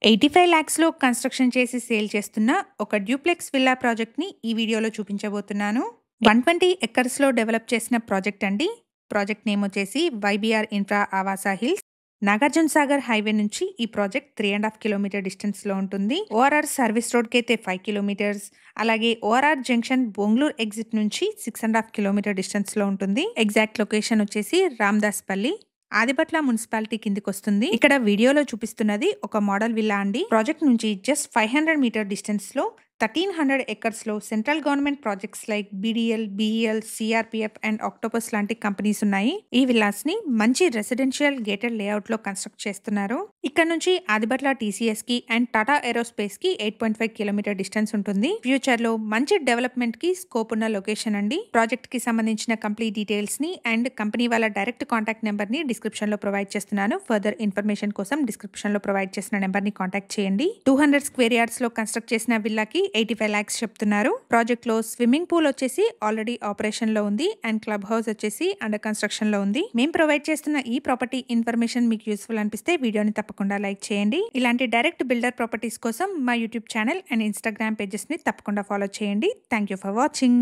85 లాక్స్‌లో construction చేసి sale చేస్తున్న ఒక డ్యూప్లెక్స్ విల్లా ప్రాజెక్ట్‌ని ఈ వీడియోలో చూపించబోతున్నాను. 120 ఎకర్స్‌లో డెవలప్ చేసిన ప్రాజెక్ట్ అండి. ప్రాజెక్ట్ నేమ్ వచ్చేసి వైబీఆర్ ఇన్ఫ్రా ఆవాస హిల్స్. నాగార్జున సాగర్ హైవే నుంచి ఈ ప్రాజెక్ట్ 3.5 కిలోమీటర్ డిస్టెన్స్‌లో ఉంటుంది. ఓఆర్ఆర్ సర్వీస్ రోడ్‌కి అయితే 5 కిలోమీటర్స్, అలాగే ఓఆర్ఆర్ జంక్షన్ బొంగుళూరు ఎగ్జిట్ నుంచి 6.5 కిలోమీటర్ డిస్టెన్స్‌లో ఉంటుంది. ఎగ్జాక్ట్ లొకేషన్ వచ్చేసి రామదాస్పల్లి, ఆదిబట్ల మున్సిపాలిటీ కిందికొస్తుంది. ఇక్కడ వీడియోలో చూపిస్తున్నది ఒక మోడల్ విల్లా అండి. ప్రాజెక్ట్ నుంచి జస్ట్ 500 మీటర్ డిస్టెన్స్ లో 1300 ఎకర్స్ లో central government projects like BDL, BEL, CRPF and octopus లాంటి కంపెనీస్ ఉన్నాయి. ఈ విల్లాస్ ని మంచి రెసిడెన్షియల్ గేటెడ్ లేఅవుట్ లో కన్స్ట్రక్ట్ చేస్తున్నారు. ఇక్కడ నుంచి ఆదిబట్ల టీసీఎస్ కి అండ్ టాటా ఏరోస్పేస్ కి 8.5 కిలోమీటర్ డిస్టెన్స్ ఉంటుంది. ఫ్యూచర్ లో మంచి డెవలప్మెంట్ కి స్కోప్ ఉన్న లొకేషన్ అండి. ప్రాజెక్ట్ కి సంబంధించిన కంప్లీట్ డీటెయిల్స్ ని అండ్ కంపెనీ వాళ్ళ డైరెక్ట్ కాంటాక్ట్ నెంబర్ ని డిస్క్రిప్షన్ లో ప్రొవైడ్ చేస్తున్నాను. ఫర్దర్ ఇన్ఫర్మేషన్ కోసం డిస్క్రిప్షన్ లో ప్రొవైడ్ చేసిన నెంబర్ ని కాంటాక్ట్ చేయండి. 200 స్క్వేర్ యార్డ్స్ లో కన్స్ట్రక్ట్ చేసిన విల్లాకి 85 లాక్స్ చెప్తున్నారు. ప్రాజెక్ట్ లో స్విమ్మింగ్ పూల్ వచ్చేసి ఆల్రెడీ ఆపరేషన్ లో ఉంది అండ్ క్లబ్ హౌస్ వచ్చేసి అండర్ కన్స్ట్రక్షన్ లో ఉంది. మేము ప్రొవైడ్ చేస్తున్న ఈ ప్రాపర్టీ ఇన్ఫర్మేషన్ మీకు యూస్ఫుల్ అనిపిస్తే వీడియోని తప్పకుండా లైక్ చేయండి. ఇలాంటి డైరెక్ట్ బిల్డర్ ప్రాపర్టీస్ కోసం మా YouTube channel and Instagram pages ని తప్పకుండా ఫాలో చేయండి. Thank you for watching.